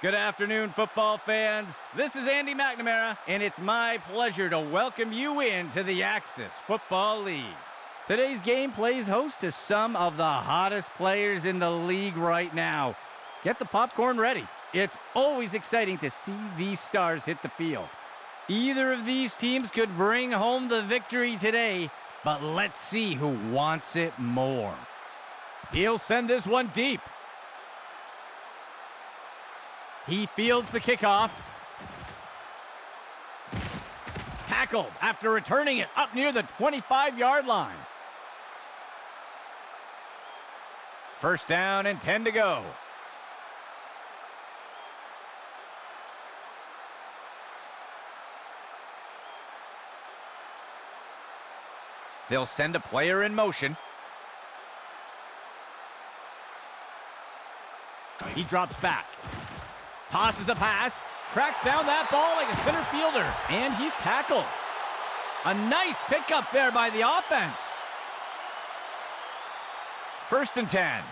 Good afternoon, football fans. This is Andy McNamara, and it's my pleasure to welcome you into the Axis Football League. Today's game plays host to some of the hottest players in the league right now. Get the popcorn ready. It's always exciting to see these stars hit the field. Either of these teams could bring home the victory today, but let's see who wants it more. He'll send this one deep. He fields the kickoff. Tackled after returning it up near the 25-yard line. First down and 10 to go. They'll send a player in motion. He drops back. Tosses a pass, tracks down that ball like a center fielder, and he's tackled. A nice pickup there by the offense. First and 10.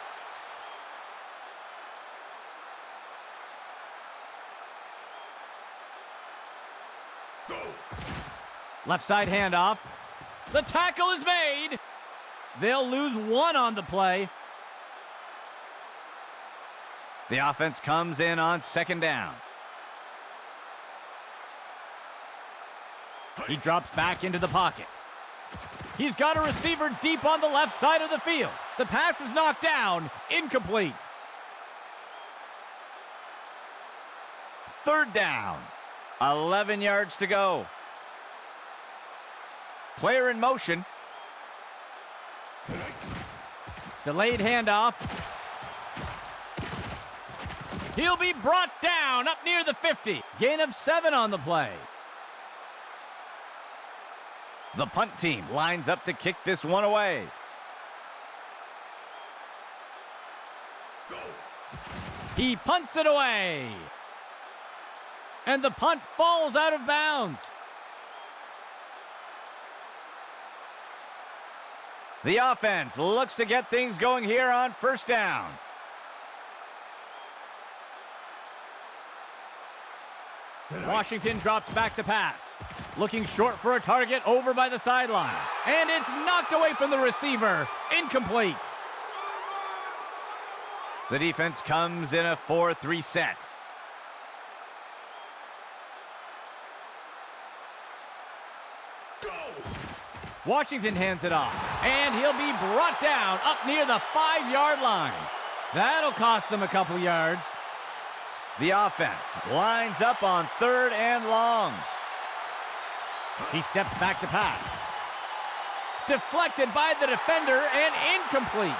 Go. Left side handoff. The tackle is made. They'll lose one on the play. The offense comes in on second down. He drops back into the pocket. He's got a receiver deep on the left side of the field. The pass is knocked down, incomplete. Third down, 11 yards to go. Player in motion. Delayed handoff. He'll be brought down up near the 50. Gain of 7 on the play. The punt team lines up to kick this one away. Go. He punts it away. And the punt falls out of bounds. The offense looks to get things going here on first down. Washington drops back to pass. Looking short for a target over by the sideline. And it's knocked away from the receiver. Incomplete. The defense comes in a 4-3 set. Go. Washington hands it off. And he'll be brought down up near the 5-yard line. That'll cost them a couple yards. The offense lines up on third and long. He steps back to pass. Deflected by the defender and incomplete.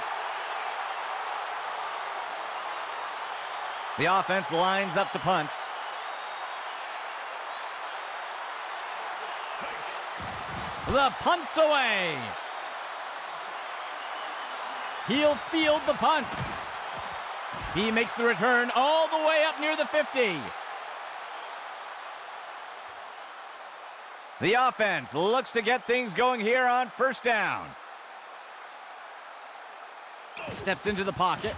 The offense lines up to punt. The punt's away. He'll field the punt. He makes the return all the way up near the 50. The offense looks to get things going here on first down. Steps into the pocket.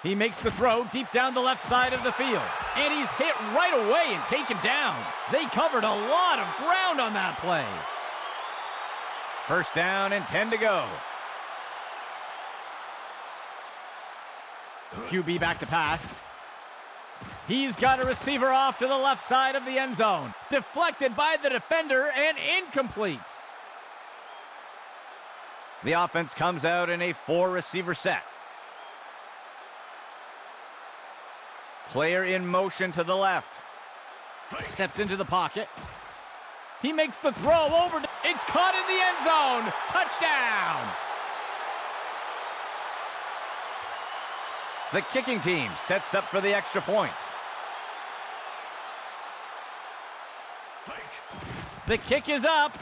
He makes the throw deep down the left side of the field. And he's hit right away and taken down. They covered a lot of ground on that play. First down and 10 to go. QB back to pass. He's got a receiver off to the left side of the end zone. Deflected by the defender and incomplete. The offense comes out in a 4-receiver set. Player in motion to the left. Steps into the pocket. He makes the throw over. It's caught in the end zone. Touchdown. The kicking team sets up for the extra point. The kick is up,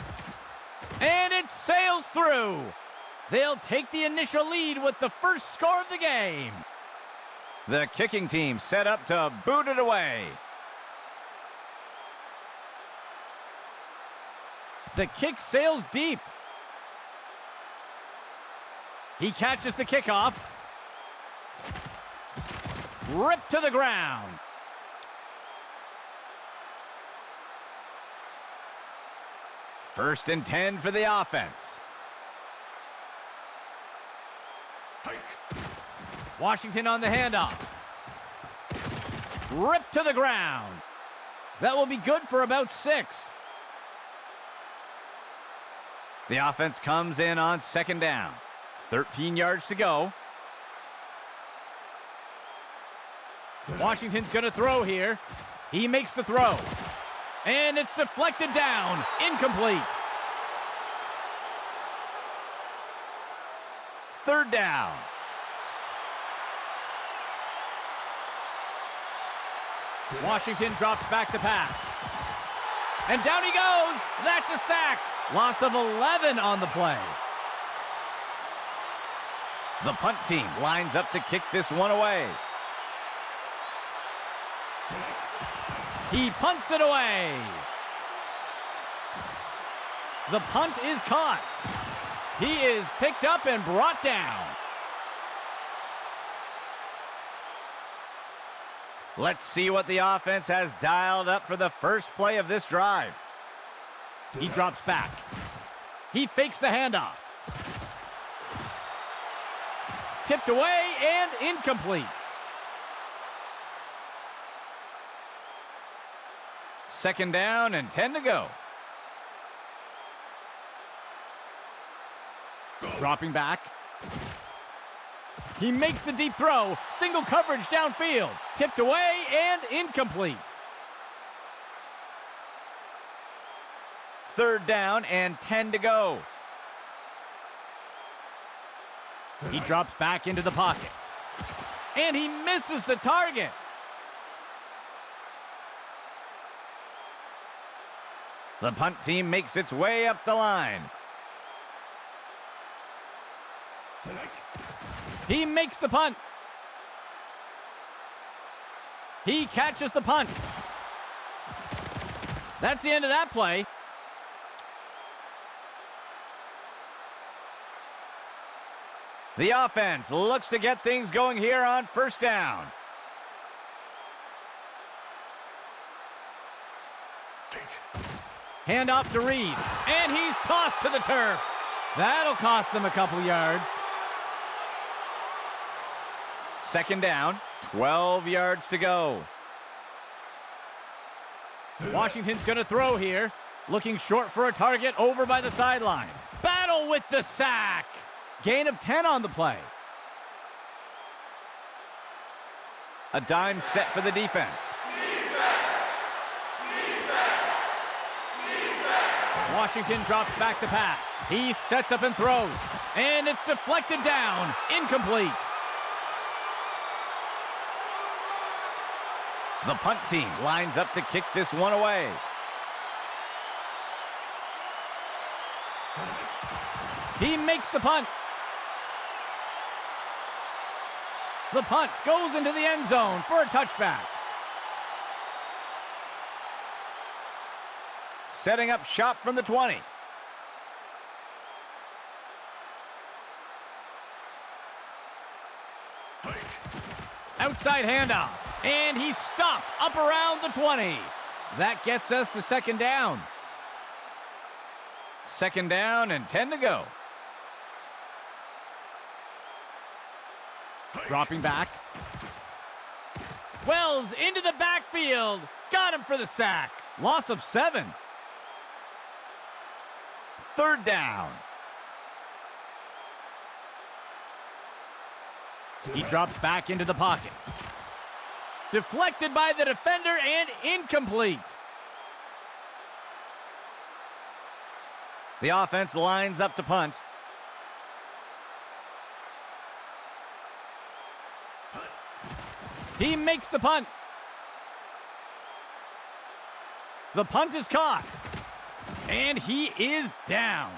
and it sails through. They'll take the initial lead with the first score of the game. The kicking team set up to boot it away. The kick sails deep. He catches the kickoff. ripped to the ground. First and 10 for the offense. Washington on the handoff. Ripped to the ground. That will be good for about 6. The offense comes in on second down. 13 yards to go. Washington's going to throw here. He makes the throw. And it's deflected down. Incomplete. Third down. Washington drops back to pass. And down he goes. That's a sack. Loss of 11 on the play. The punt team lines up to kick this one away. He punts it away. The punt is caught. He is picked up and brought down. Let's see what the offense has dialed up for the first play of this drive. He drops back. He fakes the handoff. Tipped away and incomplete. Second down and 10 to go. Dropping back. He makes the deep throw. Single coverage downfield. Tipped away and incomplete. Third down and 10 to go. He drops back into the pocket. And he misses the target. The punt team makes its way up the line. He makes the punt. He catches the punt. That's the end of that play. The offense looks to get things going here on first down. Handoff to Reed, and he's tossed to the turf. That'll cost them a couple yards. Second down, 12 yards to go. Washington's going to throw here. Looking short for a target over by the sideline. Battle with the sack. Gain of 10 on the play. A dime set for the defense. Washington drops back to pass. He sets up and throws. And it's deflected down. Incomplete. The punt team lines up to kick this one away. He makes the punt. The punt goes into the end zone for a touchback. Setting up shop from the 20. Outside handoff. And he's stopped up around the 20. That gets us to second down. Second down and 10 to go. Dropping back. Wells into the backfield. Got him for the sack. Loss of 7. Third down. He drops back into the pocket. Deflected by the defender and incomplete. The offense lines up to punt. He makes the punt. The punt is caught. And he is down.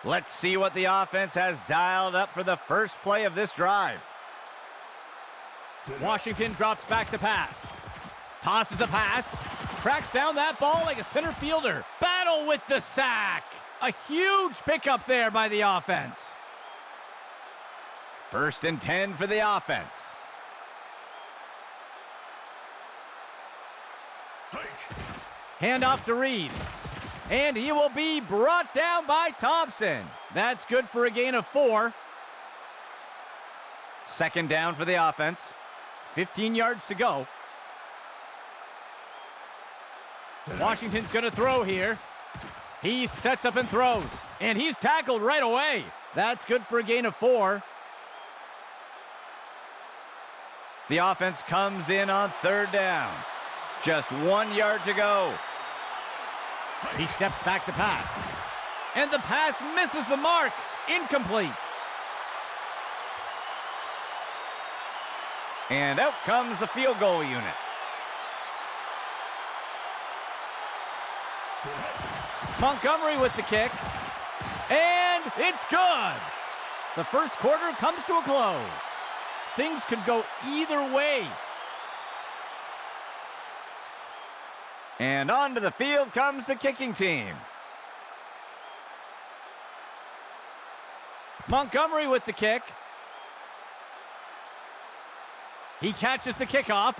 Let's see what the offense has dialed up for the first play of this drive. Washington drops back to pass. Tosses a pass. Tracks down that ball like a center fielder. Battle with the sack. A huge pickup there by the offense. First and 10 for the offense. Handoff to Reed. And he will be brought down by Thompson. That's good for a gain of 4. Second down for the offense. 15 yards to go. Washington's going to throw here. He sets up and throws. And he's tackled right away. That's good for a gain of 4. The offense comes in on third down. Just 1 yard to go. He steps back to pass. And the pass misses the mark. Incomplete. And out comes the field goal unit. Montgomery with the kick. And it's good. The first quarter comes to a close. Things could go either way. And onto the field comes the kicking team. Montgomery with the kick. He catches the kickoff.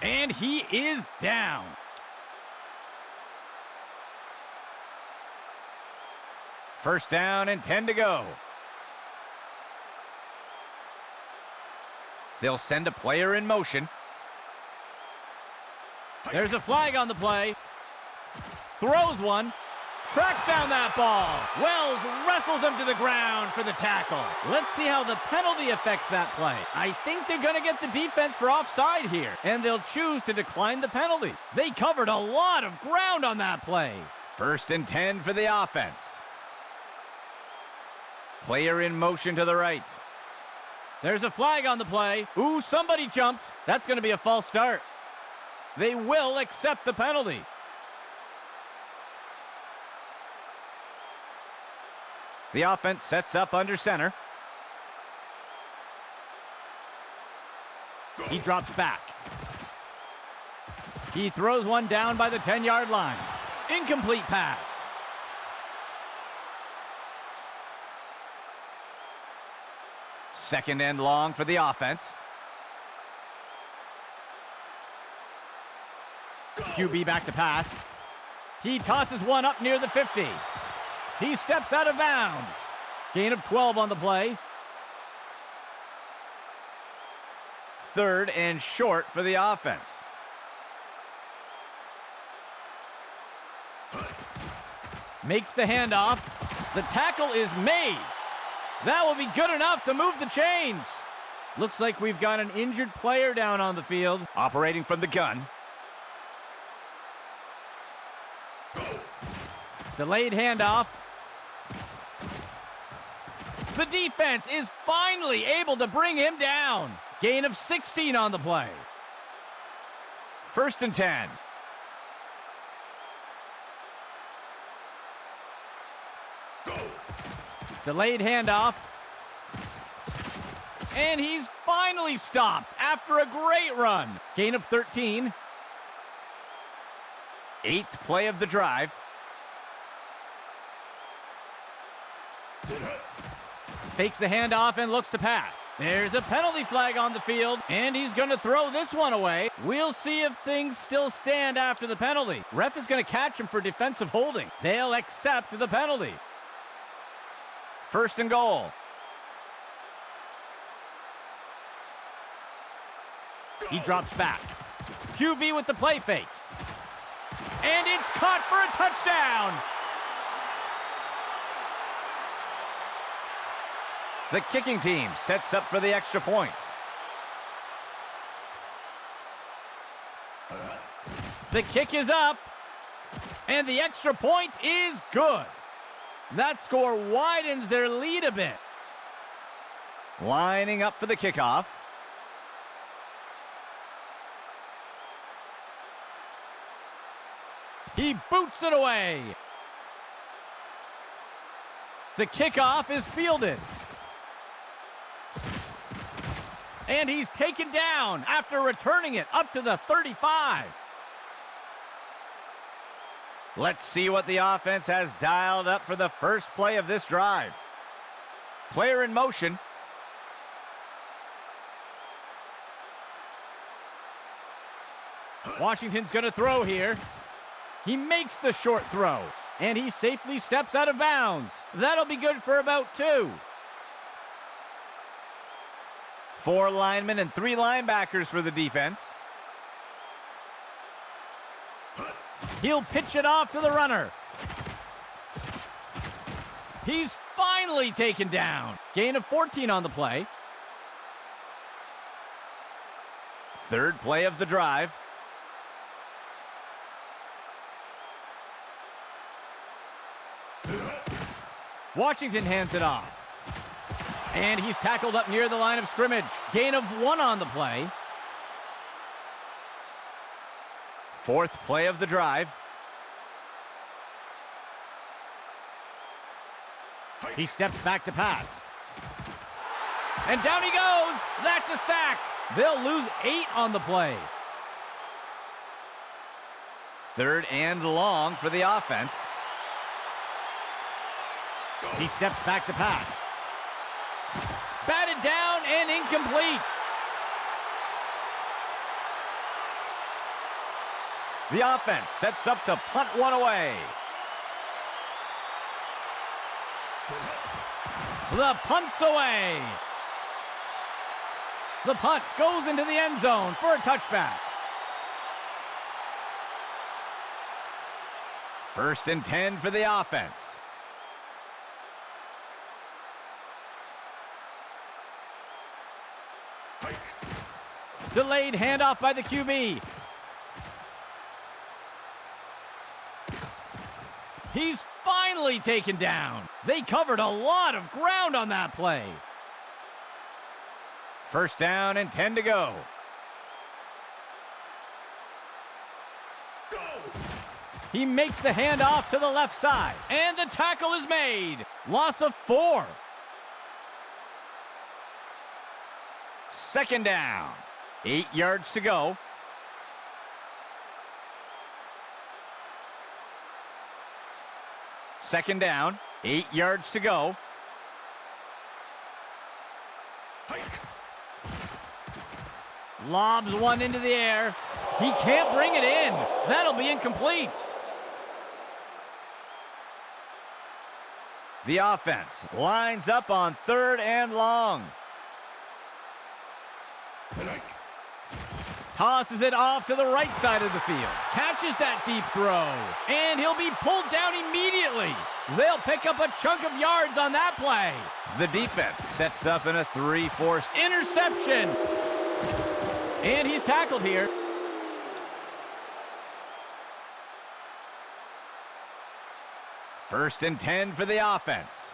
And he is down. First down and 10 to go. They'll send a player in motion. There's a flag on the play. Throws one. Tracks down that ball. Wells wrestles him to the ground for the tackle. Let's see how the penalty affects that play. I think they're going to get the defense for offside here, and they'll choose to decline the penalty. They covered a lot of ground on that play. First and 10 for the offense. Player in motion to the right. There's a flag on the play. Ooh, somebody jumped. That's going to be a false start. They will accept the penalty. The offense sets up under center. He drops back. He throws one down by the 10-yard line. Incomplete pass. Second and long for the offense. QB back to pass. He tosses one up near the 50. He steps out of bounds. Gain of 12 on the play. Third and short for the offense. Makes the handoff. The tackle is made. That will be good enough to move the chains. Looks like we've got an injured player down on the field, operating from the gun. Delayed handoff. The defense is finally able to bring him down. Gain of 16 on the play. First and 10. Delayed handoff. And he's finally stopped after a great run. Gain of 13. Eighth play of the drive. Fakes the handoff and looks to pass. There's a penalty flag on the field, and he's going to throw this one away. We'll see if things still stand after the penalty. Ref is going to catch him for defensive holding. They'll accept the penalty. First and goal. He drops back. QB with the play fake. And it's caught for a touchdown. The kicking team sets up for the extra point. The kick is up, and the extra point is good. That score widens their lead a bit. Lining up for the kickoff. He boots it away. The kickoff is fielded. And he's taken down after returning it up to the 35. Let's see what the offense has dialed up for the first play of this drive. Player in motion. Washington's going to throw here. He makes the short throw, and he safely steps out of bounds. That'll be good for about 2. 4 linemen and 3 linebackers for the defense. He'll pitch it off to the runner. He's finally taken down. Gain of 14 on the play. Third play of the drive. Washington hands it off. And he's tackled up near the line of scrimmage. Gain of 1 on the play. Fourth play of the drive. He steps back to pass. And down he goes. That's a sack. They'll lose 8 on the play. Third and long for the offense. He steps back to pass. Batted down and incomplete. The offense sets up to punt one away. The punt's away. The punt goes into the end zone for a touchback. First and 10 for the offense. Delayed handoff by the QB. He's finally taken down. They covered a lot of ground on that play. First down and 10 to go. He makes the handoff to the left side, and the tackle is made. Loss of 4. Second down. 8 yards to go. Second down. 8 yards to go. Lobs one into the air. He can't bring it in. That'll be incomplete. The offense lines up on third and long. Tosses it off to the right side of the field. Catches that deep throw. And he'll be pulled down immediately. They'll pick up a chunk of yards on that play. The defense sets up in a 3-4 interception. And he's tackled here. First and 10 for the offense.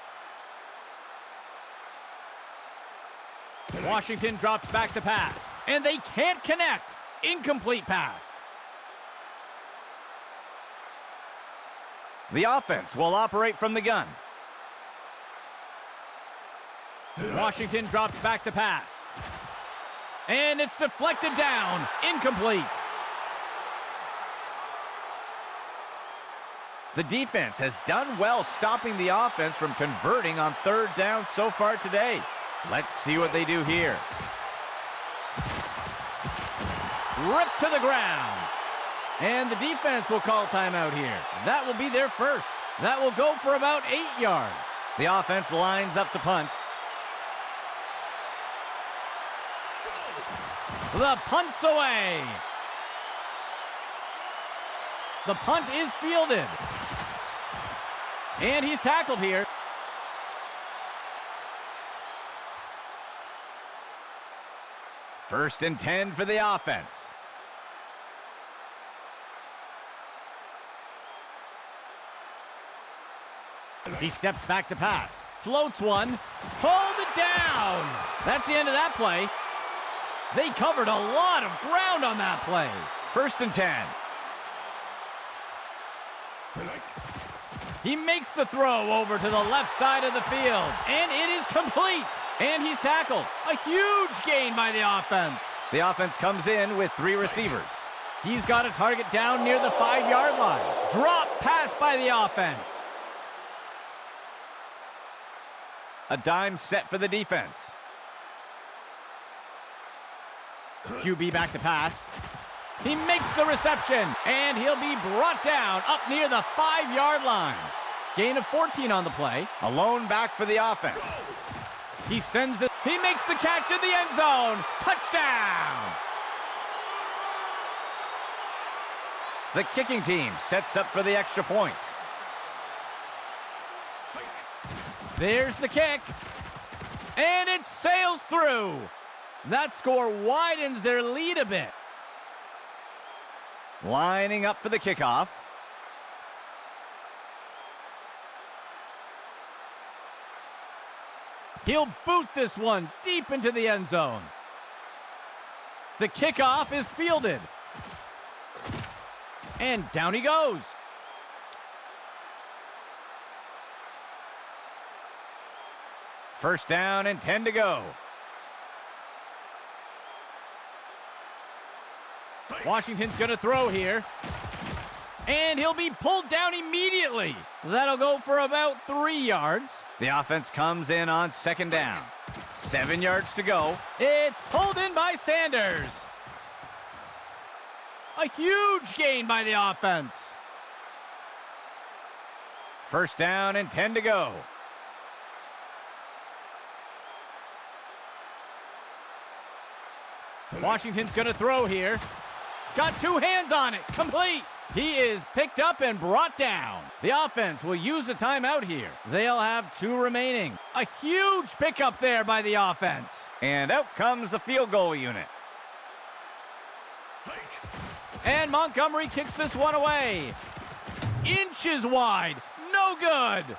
Washington drops back to pass, and they can't connect. Incomplete pass. The offense will operate from the gun. Washington drops back to pass, and it's deflected down. Incomplete. The defense has done well stopping the offense from converting on third down so far today. Let's see what they do here. Ripped to the ground. And the defense will call timeout here. That will be their first. That will go for about 8 yards. The offense lines up to punt. The punt's away. The punt is fielded. And he's tackled here. First and 10 for the offense. He steps back to pass. Floats one. Hold it down. That's the end of that play. They covered a lot of ground on that play. First and 10. He makes the throw over to the left side of the field, and it is complete. And he's tackled. A huge gain by the offense. The offense comes in with 3 receivers. He's got a target down near the 5-yard line. Drop pass pass by the offense. A dime set for the defense. QB back to pass. He makes the reception, and he'll be brought down up near the 5-yard line. Gain of 14 on the play. A lone back for the offense. He makes the catch in the end zone. Touchdown! The kicking team sets up for the extra point. There's the kick. And it sails through. That score widens their lead a bit. Lining up for the kickoff. He'll boot this one deep into the end zone. The kickoff is fielded. And down he goes. First down and 10 to go. Washington's going to throw here. And he'll be pulled down immediately. That'll go for about 3 yards. The offense comes in on second down. 7 yards to go. It's pulled in by Sanders. A huge gain by the offense. First down and 10 to go. Washington's going to throw here. Got 2 hands on it. Complete. He is picked up and brought down. The offense will use a timeout here. They'll have 2 remaining. A huge pickup there by the offense. And out comes the field goal unit. And Montgomery kicks this one away. Inches wide. No good.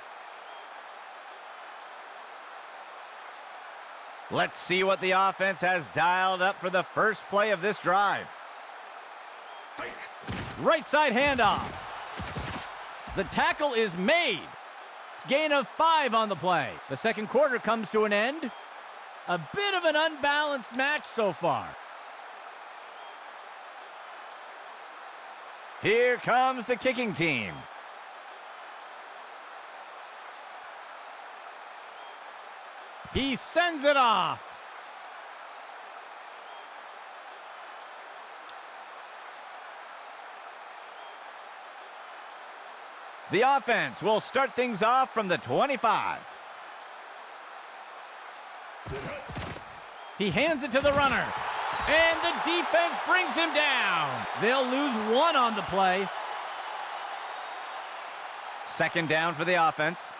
Let's see what the offense has dialed up for the first play of this drive. Right side handoff. The tackle is made. Gain of 5 on the play. The second quarter comes to an end. A bit of an unbalanced match so far. Here comes the kicking team. He sends it off. The offense will start things off from the 25. He hands it to the runner. And the defense brings him down. They'll lose 1 on the play. Second down for the offense.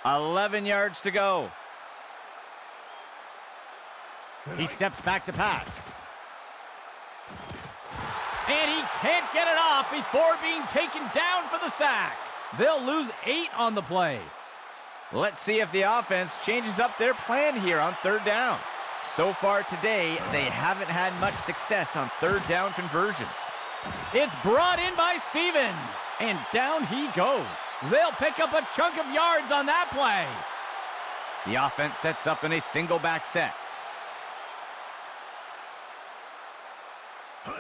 11 yards to go. He steps back to pass. And he can't get it off before being taken down for the sack. They'll lose 8 on the play. Let's see if the offense changes up their plan here on third down. So far today, they haven't had much success on third down conversions. It's brought in by Stevens, and down he goes. They'll pick up a chunk of yards on that play. The offense sets up in a single back set.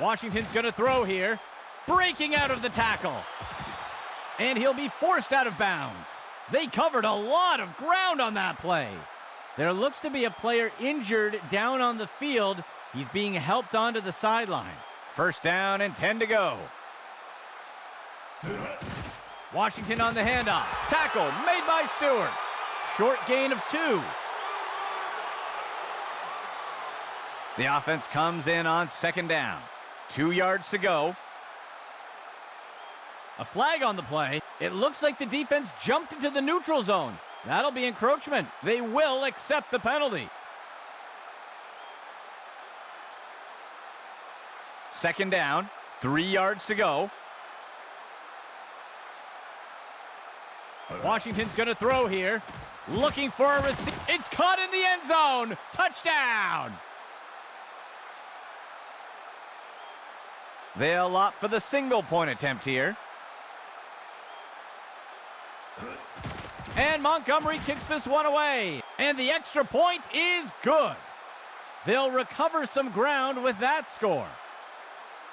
Washington's going to throw here, breaking out of the tackle. And he'll be forced out of bounds. They covered a lot of ground on that play. There looks to be a player injured down on the field. He's being helped onto the sideline. First down and 10 to go. Washington on the handoff. Tackle made by Stewart. Short gain of 2. The offense comes in on second down. 2 yards to go. A flag on the play. It looks like the defense jumped into the neutral zone. That'll be encroachment. They will accept the penalty. Second down, 3 yards to go. Washington's going to throw here. Looking for a receiver. It's caught in the end zone. Touchdown. They'll opt for the single point attempt here. And Montgomery kicks this one away. And the extra point is good. They'll recover some ground with that score.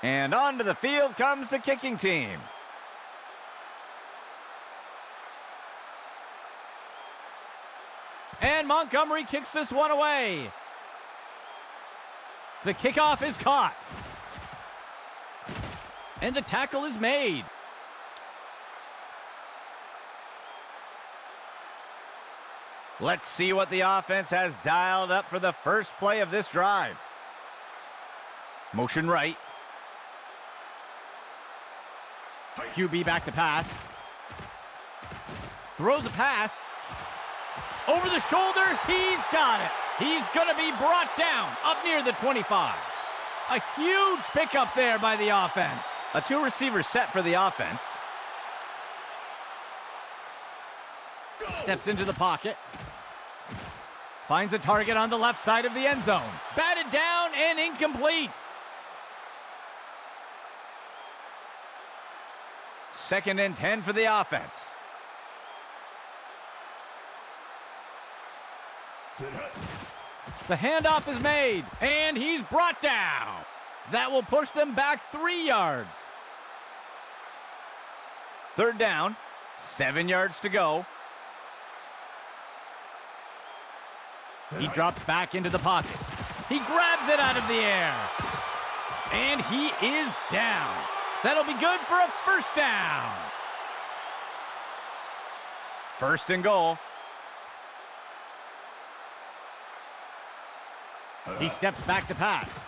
And onto the field comes the kicking team. And Montgomery kicks this one away. The kickoff is caught. And the tackle is made. Let's see what the offense has dialed up for the first play of this drive. Motion right. QB back to pass. Throws a pass. Over the shoulder, he's got it. He's going to be brought down up near the 25. A huge pickup there by the offense. A two-receiver set for the offense. Steps into the pocket. Finds a target on the left side of the end zone. Batted down and incomplete. Second and 10 for the offense. The handoff is made, and he's brought down. That will push them back 3 yards. Third down, 7 yards to go. He drops back into the pocket. He grabs it out of the air. And he is down. That'll be good for a first down. First and goal. He steps back to pass.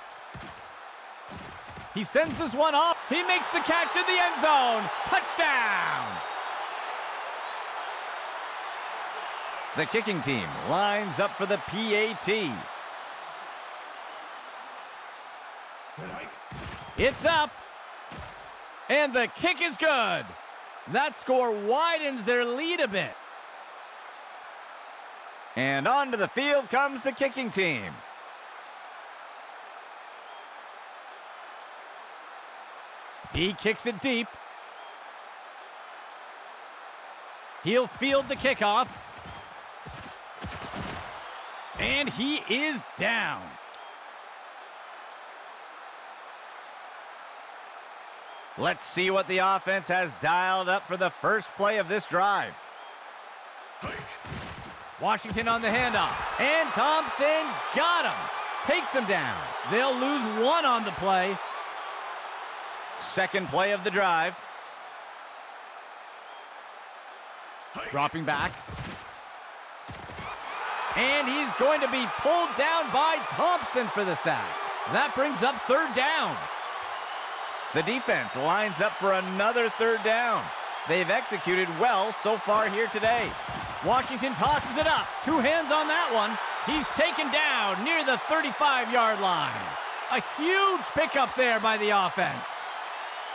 He sends this one off. He makes the catch in the end zone. Touchdown! The kicking team lines up for the PAT. It's up. And the kick is good. That score widens their lead a bit. And onto the field comes the kicking team. He kicks it deep. He'll field the kickoff. And he is down. Let's see what the offense has dialed up for the first play of this drive. Washington on the handoff. And Thompson got him. Takes him down. They'll lose one on the play. Second play of the drive. Dropping back. And he's going to be pulled down by Thompson for the sack. That brings up third down. The defense lines up for another third down. They've executed well so far here today. Washington tosses it up. Two hands on that one. He's taken down near the 35-yard line. A huge pickup there by the offense.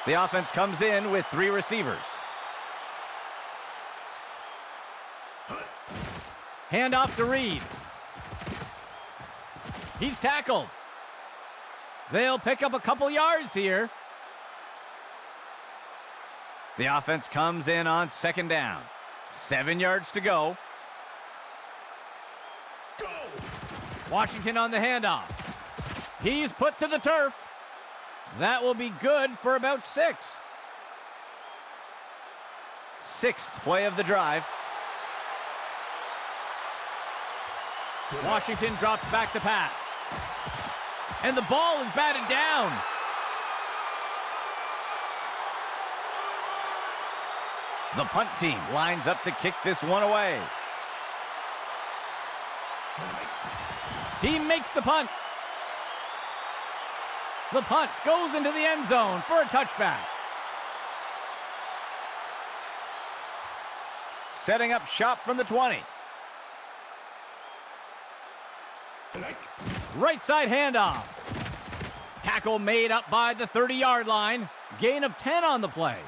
The offense comes in with three receivers. Handoff to Reed. He's tackled. They'll pick up a couple yards here. The offense comes in on second down. 7 yards to go. Washington on the handoff. He's put to the turf. That will be good for about 6. Sixth play of the drive. Washington drops back to pass. And the ball is batted down. The punt team lines up to kick this one away. He makes the punt. The punt goes into the end zone for a touchback. Setting up shop from the 20. Right side handoff. Tackle made up by the 30-yard line. Gain of 10 on the play.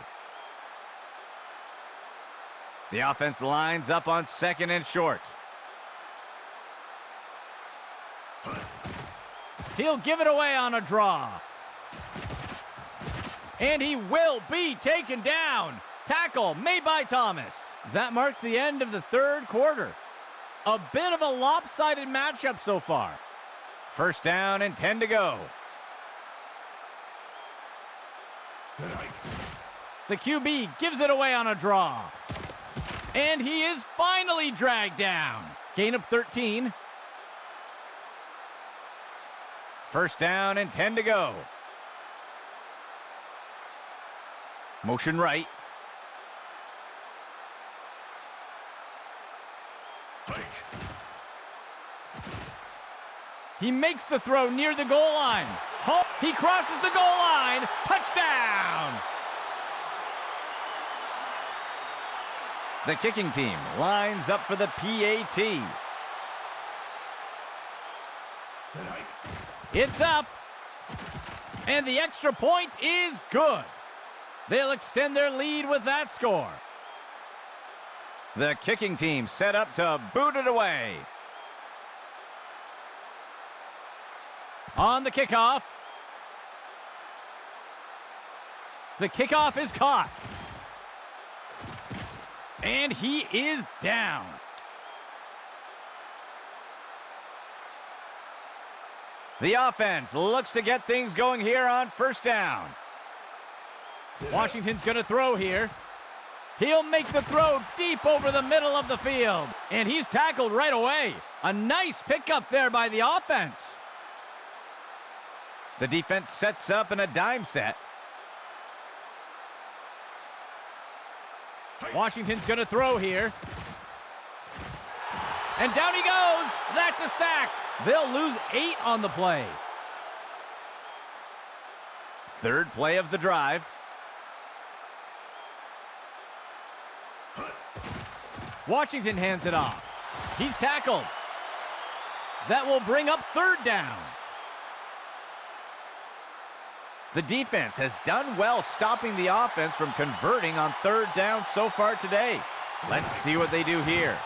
The offense lines up on second and short. He'll give it away on a draw. And he will be taken down. Tackle made by Thomas. That marks the end of the third quarter. A bit of a lopsided matchup so far. First down and 10 to go. The QB gives it away on a draw. And he is finally dragged down. Gain of 13. First down and 10 to go. Motion right. He makes the throw near the goal line. He crosses the goal line. Touchdown! The kicking team lines up for the PAT. It's up. And the extra point is good. They'll extend their lead with that score. The kicking team set up to boot it away. On the kickoff. The kickoff is caught. And he is down. The offense looks to get things going here on first down. Washington's going to throw here. He'll make the throw deep over the middle of the field. And he's tackled right away. A nice pickup there by the offense. The defense sets up in a dime set. Washington's going to throw here. And down he goes. That's a sack. They'll lose 8 on the play. Third play of the drive. Washington hands it off. He's tackled. That will bring up third down. The defense has done well stopping the offense from converting on third down so far today. Let's see what they do here.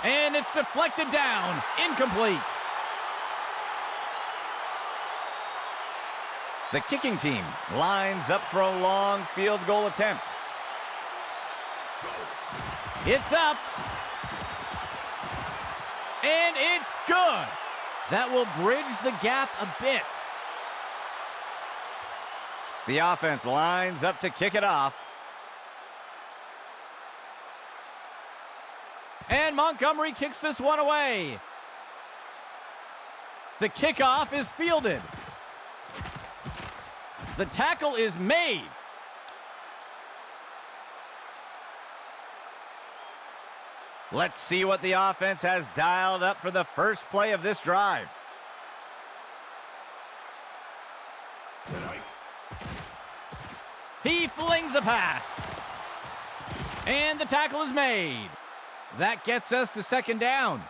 And it's deflected down. Incomplete. The kicking team lines up for a long field goal attempt. It's up. And it's good. That will bridge the gap a bit. The offense lines up to kick it off. And Montgomery kicks this one away. The kickoff is fielded. The tackle is made. Let's see what the offense has dialed up for the first play of this drive. He flings a pass. And the tackle is made. That gets us to second down.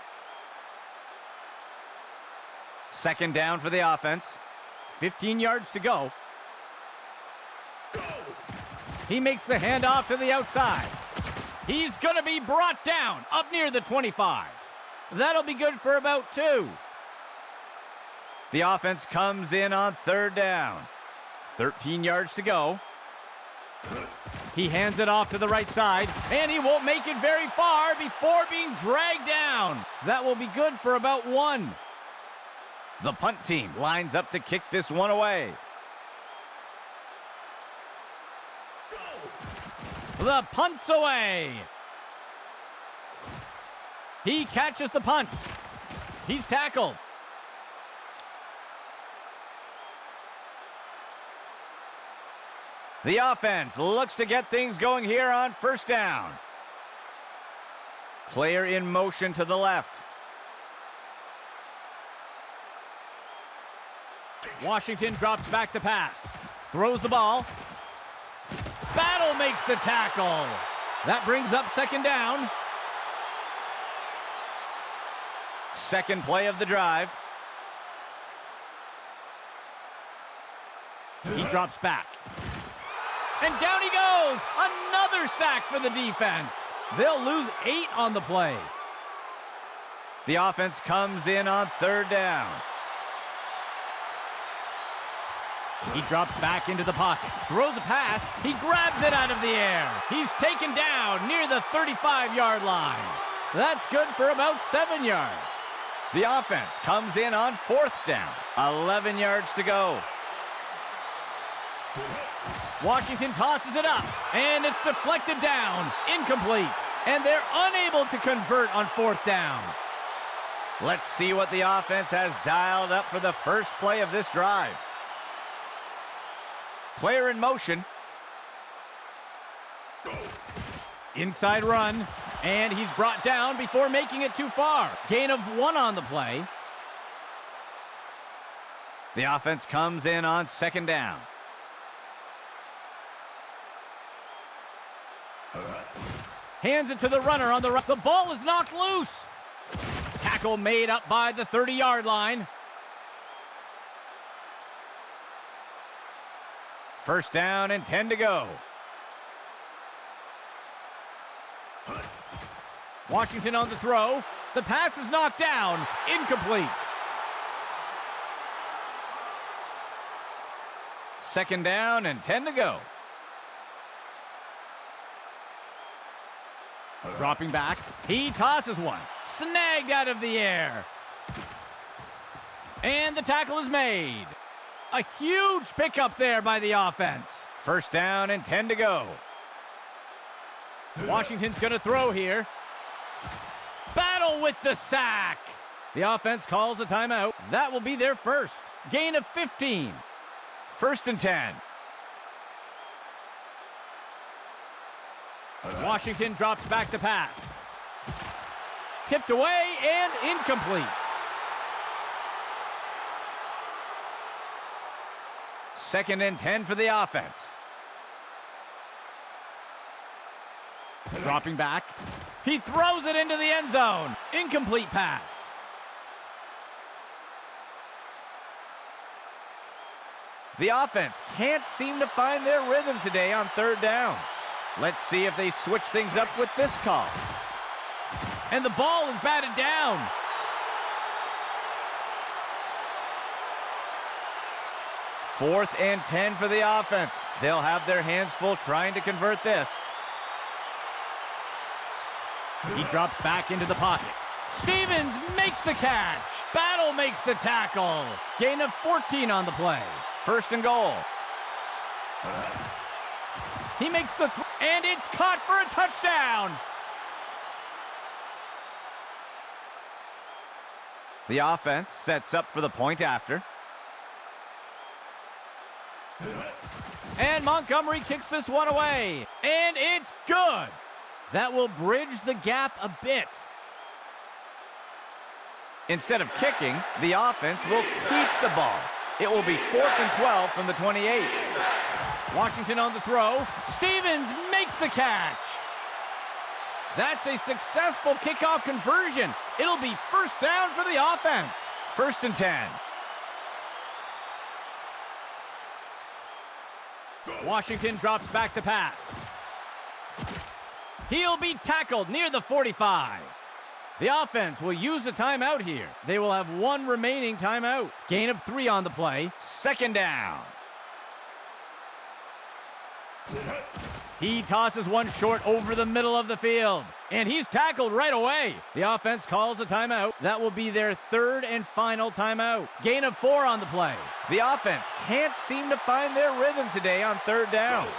Second down for the offense. 15 yards to go. He makes the handoff to the outside. He's going to be brought down up near the 25. That'll be good for about 2. The offense comes in on third down. 13 yards to go. He hands it off to the right side, and he won't make it very far before being dragged down. That will be good for about 1. The punt team lines up to kick this one away. The punt's away. He catches the punt. He's tackled. The offense looks to get things going here on first down. Player in motion to the left. Washington drops back to pass. Throws the ball. Battle makes the tackle. That brings up second down. Second play of the drive. He drops back. And down he goes. Another sack for the defense. They'll lose 8 on the play. The offense comes in on third down. He drops back into the pocket, throws a pass, he grabs it out of the air. He's taken down near the 35-yard line. That's good for about 7 yards. The offense comes in on fourth down, 11 yards to go. Washington tosses it up, and it's deflected down, incomplete. And they're unable to convert on 4th down. Let's see what the offense has dialed up for the first play of this drive. Player in motion. Inside run. And he's brought down before making it too far. Gain of 1 on the play. The offense comes in on 2nd down. Hands it to the runner on the right. The ball is knocked loose. Tackle made up by the 30-yard line. 1st down and 10 to go. Washington on the throw. The pass is knocked down. Incomplete. 2nd down and 10 to go. Dropping back. He tosses one. Snagged out of the air. And the tackle is made. A huge pickup there by the offense. 1st down and 10 to go. Washington's going to throw here. Battle with the sack. The offense calls a timeout. That will be their first. Gain of 15. 1st and 10. Washington drops back to pass. Tipped away and incomplete. 2nd and 10 for the offense. Dropping back. He throws it into the end zone. Incomplete pass. The offense can't seem to find their rhythm today on 3rd downs. Let's see if they switch things up with this call. And the ball is batted down. Fourth and 10 for the offense. They'll have their hands full trying to convert this. He drops back into the pocket. Stevens makes the catch. Battle makes the tackle. Gain of 14 on the play. 1st and goal. He makes the and it's caught for a touchdown. The offense sets up for the point after. And Montgomery kicks this one away. And it's good. That will bridge the gap a bit. Instead of kicking, the offense will keep the ball. It will be 4th and 12 from the 28. Washington on the throw. Stevens makes the catch. That's a successful kickoff conversion. It'll be 1st down for the offense. 1st and 10. Washington drops back to pass. He'll be tackled near the 45. The offense will use a timeout here. They will have 1 remaining timeout. Gain of 3 on the play. 2nd down. He tosses one short over the middle of the field. And he's tackled right away. The offense calls a timeout. That will be their 3rd and final timeout. Gain of 4 on the play. The offense can't seem to find their rhythm today on 3rd downs.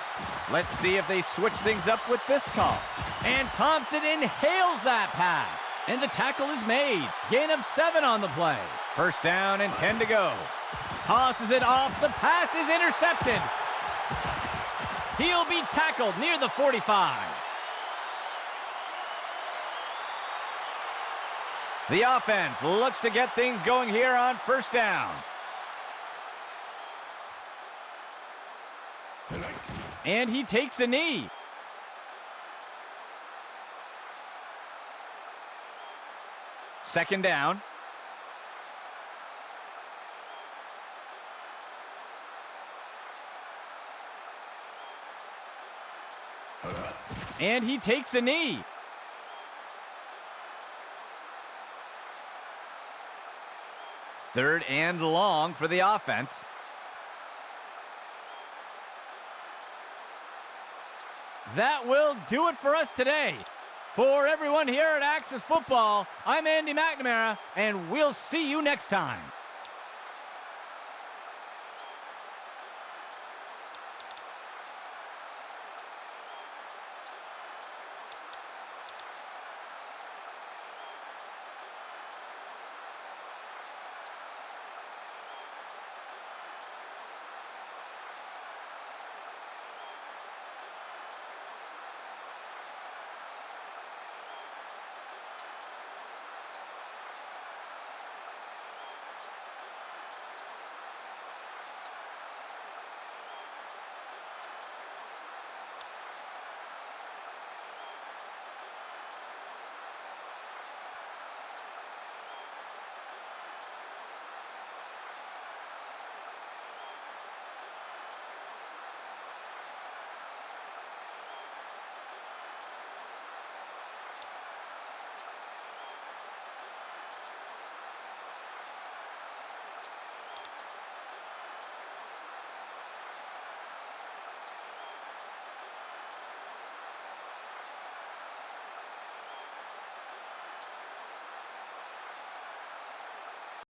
Let's see if they switch things up with this call. And Thompson inhales that pass. And the tackle is made. Gain of 7 on the play. 1st down and 10 to go. Tosses it off. The pass is intercepted. He'll be tackled near the 45. The offense looks to get things going here on 1st down. And he takes a knee. Second down. And he takes a knee. Third and long for the offense. That will do it for us today. For everyone here at Axis Football, I'm Andy McNamara, and we'll see you next time.